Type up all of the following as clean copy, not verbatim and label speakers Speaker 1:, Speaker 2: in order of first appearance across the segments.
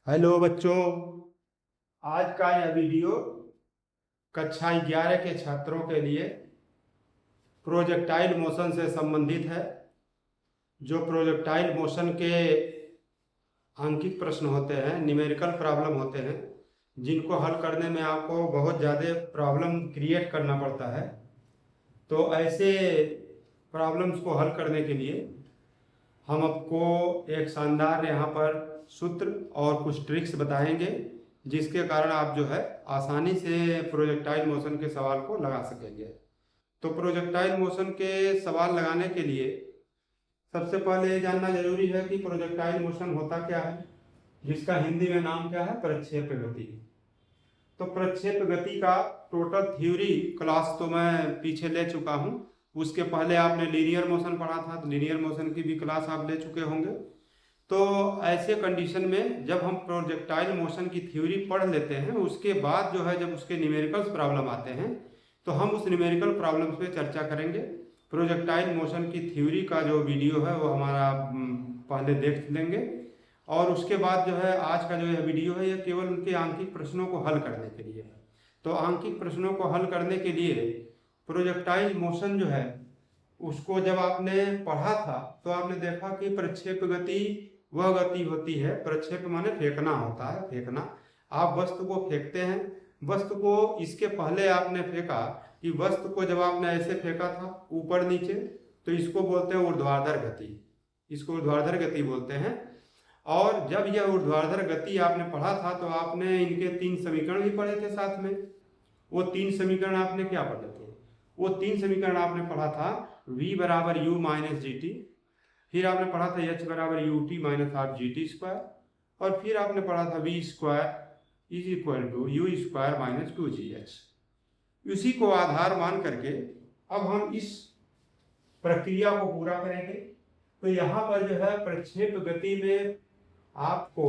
Speaker 1: Hello बच्चों। आज का यह वीडियो कक्षा 11 के छात्रों के लिए प्रोजेक्टाइल मोशन से संबंधित है। जो प्रोजेक्टाइल मोशन के आंकिक प्रश्न होते हैं, न्यूमेरिकल प्रॉब्लम होते हैं, जिनको हल करने में आपको बहुत ज़्यादा प्रॉब्लम क्रिएट करना पड़ता है। तो ऐसे प्रॉब्लम्स को हल करने के लिए हम आपको एक शानदार यहाँ पर सूत्र और कुछ ट्रिक्स बताएंगे, जिसके कारण आप जो है आसानी से प्रोजेक्टाइल मोशन के सवाल को लगा सकेंगे। तो प्रोजेक्टाइल मोशन के सवाल लगाने के लिए सबसे पहले ये जानना जरूरी है कि प्रोजेक्टाइल मोशन होता क्या है, जिसका हिंदी में नाम क्या है, प्रक्षेप गति। तो प्रक्षेप गति का टोटल थ्योरी क्लास तो मैं पीछे ले चुका हूँ। उसके पहले आपने लीनियर मोशन पढ़ा था, तो लीनियर मोशन की भी क्लास आप ले चुके होंगे। तो ऐसे कंडीशन में जब हम प्रोजेक्टाइल मोशन की थ्योरी पढ़ लेते हैं, उसके बाद जो है जब उसके न्यूमेरिकल्स प्रॉब्लम आते हैं, तो हम उस न्यूमेरिकल प्रॉब्लम्स पे चर्चा करेंगे। प्रोजेक्टाइल मोशन की थ्योरी का जो वीडियो है वो हमारा पहले देख लेंगे, और उसके बाद जो है आज का जो यह वीडियो है यह केवल उनके आंकिक प्रश्नों को हल करने के लिए है। तो आंकिक प्रश्नों को हल करने के लिए प्रोजेक्टाइल मोशन जो है उसको जब आपने पढ़ा था तो आपने देखा कि प्रक्षेप गति वह गति होती है, प्रक्षेप माने फेंकना होता है, फेंकना। आप वस्तु को फेंकते हैं, वस्तु को इसके पहले आपने फेंका कि वस्तु को जब आपने ऐसे फेंका था ऊपर नीचे, तो इसको बोलते हैं ऊर्ध्वाधर गति, इसको ऊर्ध्वाधर गति बोलते हैं। और जब यह ऊर्ध्वाधर गति आपने पढ़ा था तो आपने इनके 3 समीकरण भी पढ़े थे साथ में। वो 3 समीकरण आपने क्या पढ़े थे? वो 3 समीकरण आपने पढ़ा था v बराबर u माइनस जी टी, फिर आपने पढ़ा था h बराबर u t minus half g t square, और फिर आपने पढ़ा था v square is equal to u square minus 2gh। उसी को आधार मान करके अब हम इस प्रक्रिया को पूरा करेंगे। तो यहाँ पर जो है प्रक्षेप गति में आपको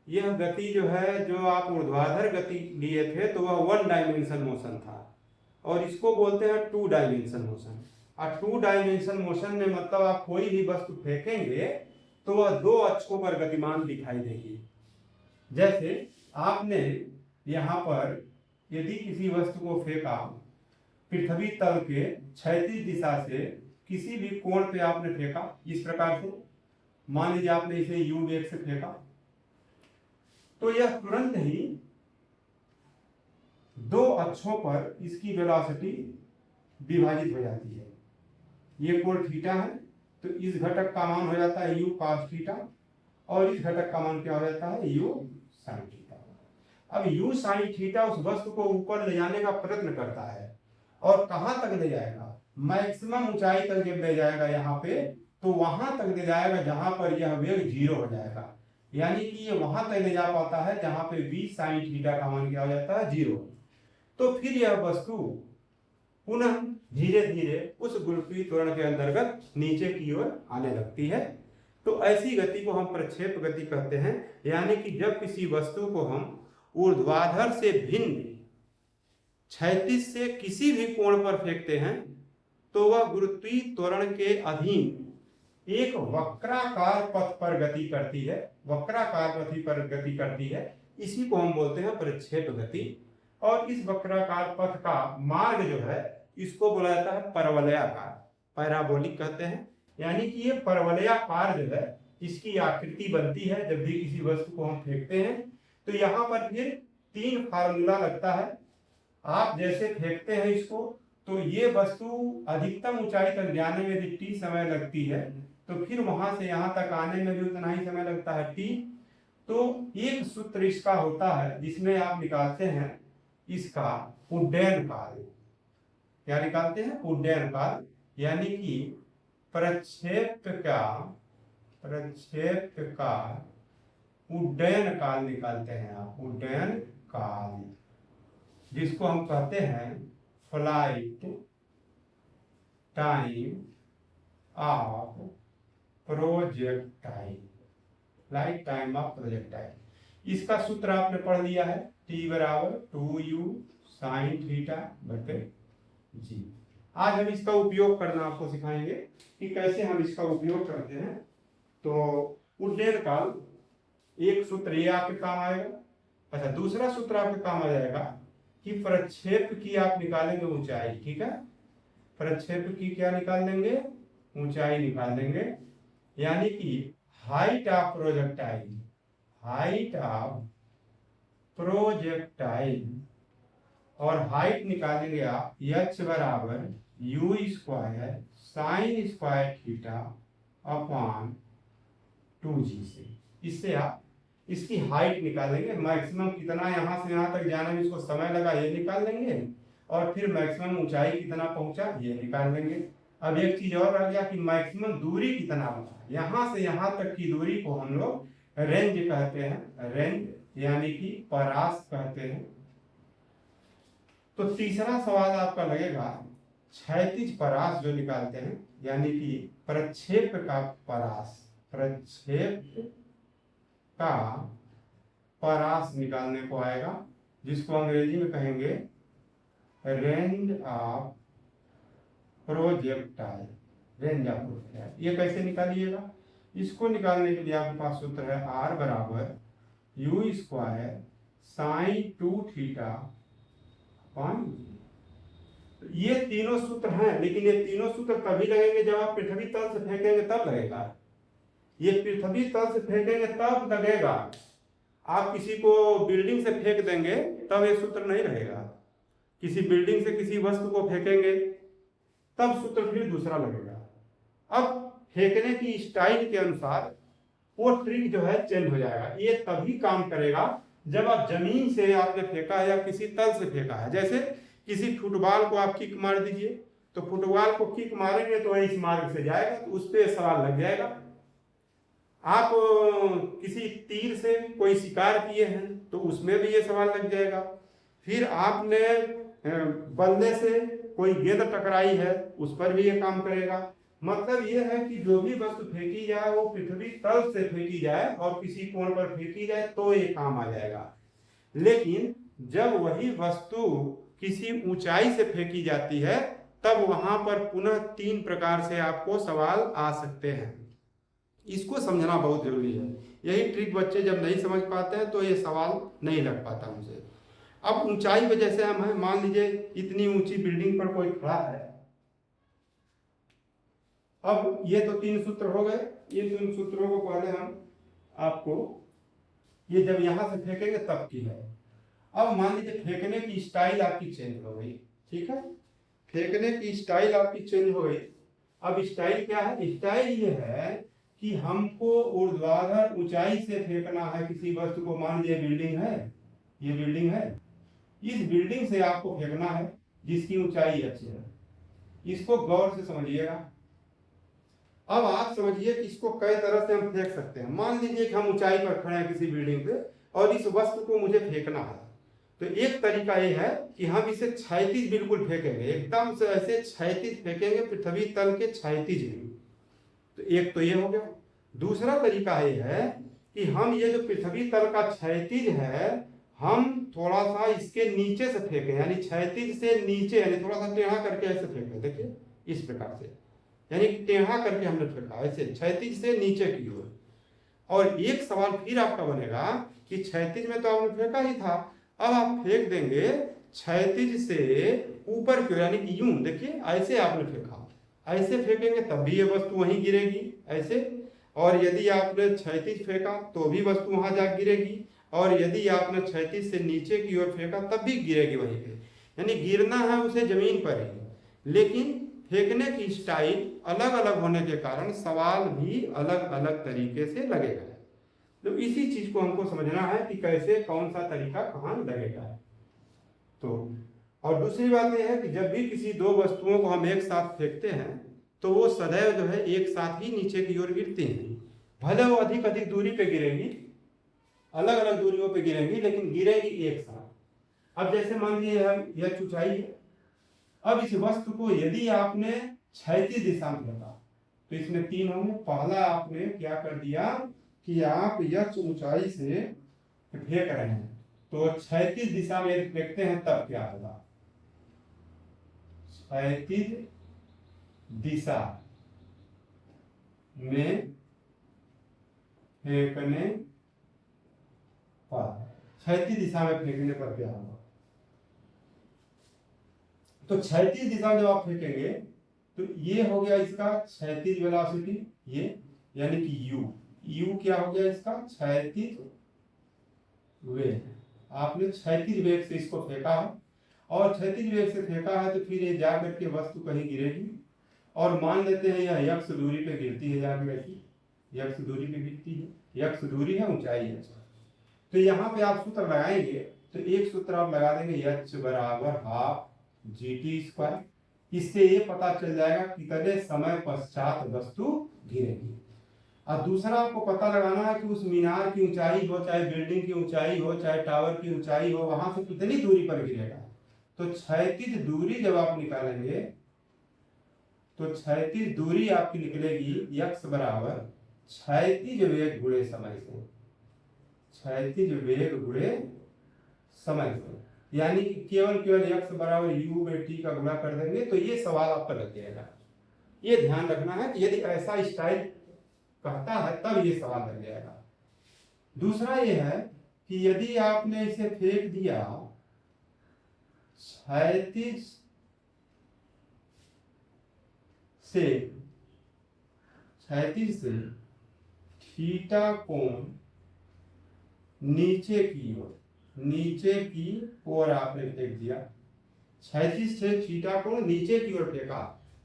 Speaker 1: यह गति जो है, जो आप ऊर्ध्वाधर गति लिए थे तो वह 1 डायमेंशन मोशन था, और इसको बोलते हैं 2 डायमेंशन मोशन। और 2 डायमेंशन मोशन में मतलब आप कोई भी वस्तु फेंकेंगे तो वह 2 अक्षों पर गतिमान दिखाई देगी। जैसे आपने यहाँ पर यदि किसी वस्तु को फेंका पृथ्वी तल के क्षैतिज दिशा से किसी भी कोण पे आपने फेंका, इस प्रकार से मान लीजिए आपने इसे यू वेग से फेंका, तो यह तुरंत ही 2 अक्षों पर इसकी वेलोसिटी विभाजित हो जाती है। ये कोण थीटा है, तो इस घटक का मान हो जाता है यू कॉस थीटा, और इस घटक का मान क्या हो जाता है, यू साइन थीटा। अब यू साइन थीटा उस वस्तु को ऊपर ले जाने का प्रयत्न करता है, और कहां तक ले जाएगा, मैक्सिमम ऊंचाई तक जब ले जाएगा यहाँ पे, तो वहां तक ले जाएगा जहां पर यह वेग 0 हो जाएगा। यानी कि ये वहां तक ले जा पाता है जहां पे v साइन थीटा का मान क्या हो जाता है, 0। तो फिर यह वस्तु पुनः धीरे धीरे उस गुरुत्वीय त्वरण के अंतर्गत नीचे की ओर आने लगती है। तो ऐसी गति को हम प्रक्षेप गति कहते हैं। यानी कि जब किसी वस्तु को हम ऊर्ध्वाधर से भिन्न क्षैतिज से किसी भी कोण पर फेंकते हैं, तो वह गुरुत्वीय त्वरण के अधीन एक वक्राकार पथ पर गति करती है, वक्राकार पथ पर गति करती है। इसी को हम बोलते हैं प्रक्षेप गति। और इस वक्राकार पथ का मार्ग जो है इसको बोला जाता है परवलयाकार, पैराबोलिक कहते हैं। यानी कि ये परवलयाकार जो है इसकी आकृति बनती है जब भी किसी वस्तु को हम फेंकते हैं। तो यहाँ पर फिर 3 फार्मूला लगता है। आप जैसे फेंकते हैं इसको, तो ये वस्तु अधिकतम ऊंचाई तक जाने में यदि t समय लगती है, तो फिर वहां से यहां तक आने में भी उतना ही समय लगता है t। तो एक सूत्र इसका होता है जिसमें आप निकालते हैं इसका उड्डयन काल। क्या निकालते हैं, उड्डयन काल। यानी कि प्रक्षेप का उड्डयन काल निकालते हैं आप, उड्डयन काल, जिसको हम कहते हैं flight time of projectile, flight time of projectile. इसका सूत्र आपने पढ़ लिया है, t बराबर 2u साइन थीटा बटे g। आज हम इसका उपयोग करना आपको सिखाएंगे कि कैसे हम इसका उपयोग करते हैं। तो उड्डयन काल एक सूत्र ये आपके काम आएगा। अच्छा, दूसरा सूत्र आपके काम आ जाएगा कि प्रक्षेप की आप निकालेंगे ऊंचाई, ठीक है। प्रक्षेप की क्या निकाल लेंगे, ऊंचाई निकाल लेंगे, यानी कि height of projectile, height of projectile, और हाइट निकालेंगे आप h बराबर you square sine square theta upon 2g से। इससे आप इसकी हाइट निकालेंगे, मैक्सिमम कितना यहाँ से यहाँ तक जाने में इसको समय लगा ये निकाल लेंगे, और फिर मैक्सिमम ऊंचाई कितना पहुंचा ये निकाल लेंगे। अब एक चीज और रह गया कि मैक्सिमम दूरी कितना होगा, यहाँ से यहाँ तक की दूरी को हम लोग रेंज कहते हैं, रेंज यानी कि परास कहते हैं। तो तीसरा सवाल आपका लगेगा क्षैतिज परास जो निकालते हैं, यानी कि प्रक्षेप का परास, प्रक्षेप का परास निकालने को आएगा, जिसको अंग्रेजी में कहेंगे range of projectile, range of projectile. ये कैसे निकालिएगा, इसको निकालने के लिए आपके पास सूत्र है R बराबर you square sine 2 theta upon. ये तीनों सूत्र हैं, लेकिन ये तीनों सूत्र तभी लगेंगे जब आप पृथ्वी तल से फेंकेंगे तब लगेगा। ये पृथ्वी तल से फेंकेंगे तब लगेगा, आप किसी को बिल्डिंग से फेंक देंगे तब ये सूत्र नहीं रहेगा। किसी बिल्डिंग से किसी वस्तु को फेंकेंगे तब सूत्र फिर दूसरा लगेगा। अब फेंकने की स्टाइल के अनुसार वो ट्रिक जो है चेंज हो जाएगा। ये तभी काम करेगा जब आप जमीन से आपने फेंका है या किसी तल से फेंका है। जैसे किसी फुटबॉल को आप किक मार दीजिए, तो फुटबॉल को किक मारेंगे तो इस मार्ग से जाएगा, तो उस पर सवाल लग जाएगा। आप किसी तीर से कोई शिकार किए हैं तो उसमें भी ये सवाल लग जाएगा। फिर आपने बल्ले से कोई गेंद टकराई है उस पर भी ये काम करेगा। मतलब ये है कि जो भी वस्तु फेंकी जाए वो पृथ्वी तल से फेंकी जाए और किसी कोण पर फेंकी जाए तो ये काम आ जाएगा। लेकिन जब वही वस्तु किसी ऊंचाई से फेंकी जाती है तब वहां पर पुनः 3 प्रकार से आपको सवाल आ सकते हैं। इसको समझना बहुत जरूरी है। यही ट्रिक बच्चे जब नहीं समझ पाते हैं तो ये सवाल नहीं लग पाता उनसे। अब ऊंचाई पे जैसे हम हैं, मान लीजिए इतनी ऊंची बिल्डिंग पर कोई खड़ा है। अब ये तो 3 सूत्र हो गए, ये 3 सूत्रों को पहले हम आपको ये जब यहां से फेंकेंगे तब की है। अब मान लीजिए फेंकने की स्टाइल आपकी चेंज हो गई, ठीक है, फेंकने की स्टाइल आपकी चेंज हो गई। अब स्टाइल क्या है, स्टाइल ये है कि हमको ऊर्ध्वाधर ऊंचाई से फेंकना है किसी वस्तु को। मान लीजिए बिल्डिंग है, ये बिल्डिंग है, इस बिल्डिंग से आपको फेंकना है जिसकी ऊंचाई अच्छी है। इसको गौर से समझिएगा। अब आप समझिए कि इसको कई तरह से हम फेंक सकते हैं। मान लीजिए कि हम ऊंचाई पर खड़े हैं किसी बिल्डिंग पे और इस वस्तु को मुझे फेंकना है, तो एक तरीका ये है कि हम इसे क्षैतिज बिल्कुल फेंकेंगे, एकदम से ऐसे क्षैतिज फेंकेंगे, पृथ्वी तल के क्षैतिज भी। तो एक तो ये हो गया। दूसरा तरीका ये है कि हम ये जो पृथ्वी तल का क्षैतिज है हम थोड़ा सा इसके नीचे से फेंके, यानी क्षैतिज से नीचे, यानी थोड़ा सा टेढ़ा करके ऐसे फेंके, देखिए इस प्रकार से, यानी टेढ़ा करके हमने फेंका ऐसे क्षैतिज से नीचे की ओर। और एक सवाल फिर आपका बनेगा कि क्षैतिज में तो आपने फेंका ही था, अब आप फेंक देंगे क्षैतिज से ऊपर की ओर, यानी कि यूं देखिए ऐसे आपने फेंका, ऐसे फेंकेंगे तब भी ये वस्तु वहीं गिरेगी ऐसे। और यदि आपने क्षैतिज फेंका तो भी वस्तु वहां जा गिरेगी, और यदि आपने क्षैतिज से नीचे की ओर फेंका तब भी गिरेगी वहीं पे। यानी गिरना है उसे जमीन पर ही, लेकिन फेंकने की स्टाइल अलग अलग होने के कारण सवाल भी अलग अलग तरीके से लगेगा। तो इसी चीज को हमको समझना है कि कैसे कौन सा तरीका कहाँ लगेगा। तो और दूसरी बात यह है कि जब भी किसी दो वस्तुओं को हम एक साथ फेंकते हैं तो वो सदैव जो है एक साथ ही नीचे की ओर गिरती हैं। भले वो अधिक अधिक दूरी पे गिरेंगी, अलग अलग दूरियों पे गिरेंगी, लेकिन गिरेगी एक साथ। अब जैसे मान लीजिए हम यह ऊंचाई है, अब इस वस्तु को यदि आपने क्षैतिज दिशा में फेंका तो इसमें 3 होंगे। पहला आपने क्या कर दिया कि आप यह ऊंचाई से फेंक रहे हैं, तो क्षैतिज दिशा में फेंकते हैं तब क्या होगा, क्षैतिज दिशा में फेंकने क्षैतिज दिशा में फेंकने पर क्या होगा? तो क्षैतिज दिशा में जब आप फेंकेंगे तो ये हो गया इसका क्षैतिज वेलोसिटी, ये यानी कि u क्या हो गया इसका? क्षैतिज वेग। आपने क्षैतिज वेग से इसको फेंका है और क्षैतिज वेग से फेंका है तो फिर ये जा करके वस्तु कहीं गिरेगी और मान लेते हैं यह x दूरी पे गिरती है, जाकर ऐसी x दूरी पे गिरती है, x दूरी है, ऊंचाई है। तो यहाँ पे आप सूत्र लगाएंगे तो एक सूत्र आप लगा देंगे h बराबर हाफ GT²। इससे ये पता चल जाएगा कितने समय पश्चात वस्तु गिरेगी। और दूसरा आपको पता लगाना है कि उस मीनार की ऊंचाई हो, चाहे बिल्डिंग की ऊंचाई हो, चाहे टावर की ऊंचाई हो, वहां से कितनी दूरी पर गिरेगा। तो क्षैतिज दूरी जब आप निकालेंगे तो क्षैतिज दूरी आपकी निकलेगी x बराबर क्षैतिज वेग गुणे समय से, क्षैतिज वेग गुणे समय से, यानी कि केवल x बराबर u/t का गुणा कर देंगे तो ये सवाल आपका लग जाएगा। ये ध्यान रखना है कि यदि ऐसा स्टाइल कहता है तब ये सवाल लग जाएगा। दूसरा ये है कि यदि आपने इसे फेंक दिया क्षैतिज से थीटा कोण नीचे की ओर आपने फेंक दिया, क्षैतिज से थीटा कोण नीचे की ओर फेंका,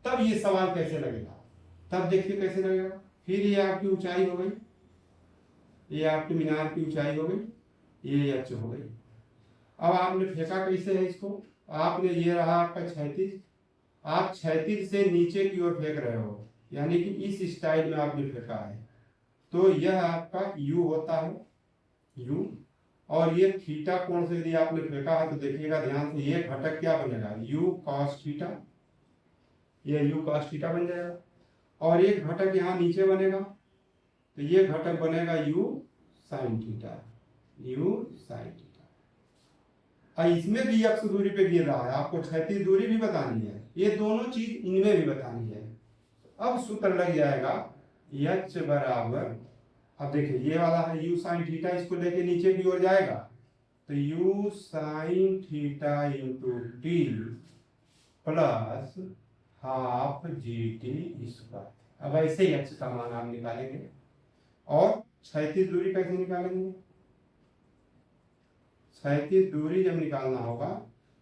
Speaker 1: तब ये सवाल कैसे लगेगा? तब देखिए कैसे लगेगा। फिर ये आपकी ऊंचाई हो गई, ये आपकी मीनार की ऊंचाई हो गई, ये h हो गई। अब आपने फेंका कैसे है इसको? आपने ये रहा आपका क्षैतिज, आप क्षैतिज से नीचे की ओर फेंक रहे हो, यानी कि इस स्टाइल में आपने फेंका है। तो यह आपका u होता है, u। और ये थीटा कोण से यदि आपने फेंका है तो देखिएगा ध्यान से, ये घटक क्या बनेगा? u cos थीटा, ये u cos थीटा बन जाएगा। और एक घटक यहाँ नीचे बनेगा तो ये घटक बनेगा u sin theta, u sin theta. इसमें भी x दूरी पे गिर रहा है, आपको क्षैतिज दूरी भी बतानी है, ये दोनों चीज इनमें भी बतानी है। अब सूत्र लग जाएगा h बराबर, अब देखिए ये वाला है u sin थीटा, इसको लेके नीचे की ओर जाएगा तो u sin theta into T plus half GT²। अब ऐसे ही h का मान आप निकालेंगे। और क्षैतिज दूरी कैसे निकालेंगे? क्षैतिज दूरी जब निकालना होगा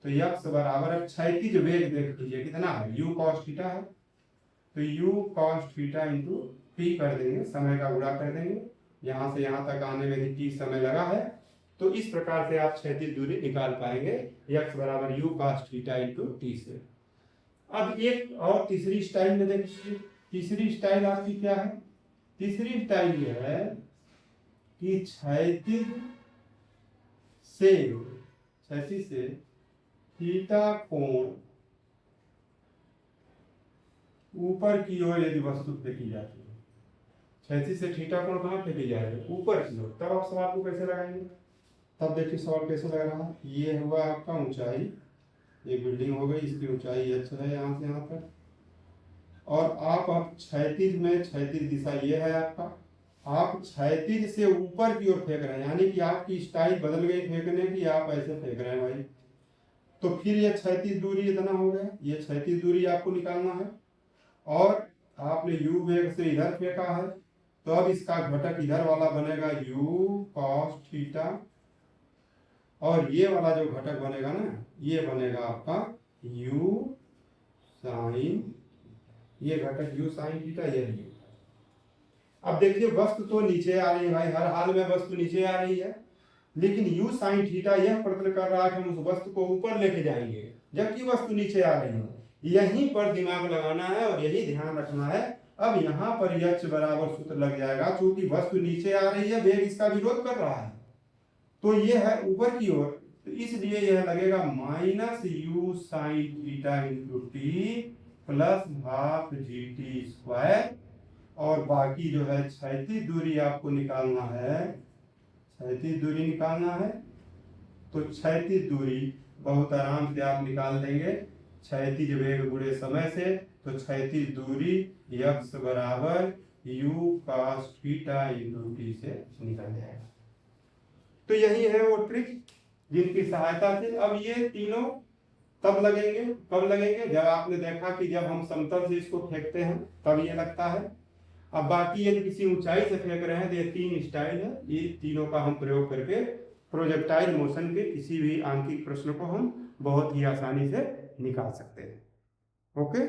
Speaker 1: तो x बराबर, अब क्षैतिज वेग देख लीजिए कितना है, u cos थीटा है, तो u cos theta into T कर देंगे, समय का गुणा कर देंगे, यहाँ से यहाँ तक आने में भी t समय लगा है। तो इस प्रकार से आप क्षैतिज दूरी निकाल पाएंगे x बराबर u cos theta into T से। अब एक और तीसरी स्टाइल में देखिए, तीसरी स्टाइल आपकी क्या है? तीसरी स्टाइल ये है कि क्षैतिज से थीटा कोण ऊपर की ओर यदि वस्तु फेंकी जाती है, क्षैतिज से थीटा कोण कहाँ फेंकी जाएगी? ऊपर की ओर। तब आप सवाल को कैसे लगाएंगे? तब देखिए सवाल कैसे लग रहा है। ये हुआ आपका ऊंचाई, ये बिल्डिंग हो गई, इसकी ऊंचाई h है यहाँ से यहाँ तक, और आप क्षैतिज में, क्षैतिज दिशा ये है आपका, आप क्षैतिज से ऊपर की ओर फेंक रहे हैं, यानी कि आपकी स्टाइल बदल गई फेंकने की, आप ऐसे फेंक रहे हैं भाई। तो फिर ये क्षैतिज दूरी इतना हो गया, ये क्षैतिज दूरी आपको निकालना है। और आपने u वेग से इधर फेंका है तो अब इसका घटक इधर वाला बनेगा u cos थीटा, और ये वाला जो घटक बनेगा ना, ये बनेगा आपका u sin, ये घटक u sin थीटा, ये नहीं। अब देखिए वस्तु तो नीचे आ रही है भाई, हर हाल में वस्तु नीचे आ रही है, लेकिन u sin थीटा यह प्रश्न कर रहा है कि हम उस वस्तु को ऊपर लेके जाएंगे जबकि वस्तु नीचे आ रही है। यहीं पर दिमाग लगाना है और यही ध्यान रखना है। अब यहाँ पर h बराबर सूत्र लग जाएगा, चूंकि वस्तु नीचे आ रही है, वेग इसका विरोध कर रहा है, तो ये है ऊपर की ओर, तो इसलिए यह लगेगा minus u sin theta into T plus half GT²। और बाकी जो है क्षैतिज दूरी आपको निकालना है, क्षैतिज दूरी निकालना है, तो क्षैतिज दूरी बहुत आराम से आप निकाल देंगे क्षैतिज वेग गुणे समय से। तो क्षैतिज दूरी x बराबर u cos theta into T से निकल जाएगा। तो यही है वो ट्रिक जिनकी सहायता से अब ये तीनों तब लगेंगे, कब लगेंगे, जब आपने देखा कि जब हम समतल से इसको फेंकते हैं तब ये लगता है। अब बाकी यदि किसी ऊंचाई से फेंक रहे हैं तो ये 3 स्टाइल है, ये तीनों का हम प्रयोग करके प्रोजेक्टाइल मोशन के किसी भी आंकिक प्रश्न को हम बहुत ही आसानी से निकाल सकते हैं। ओके।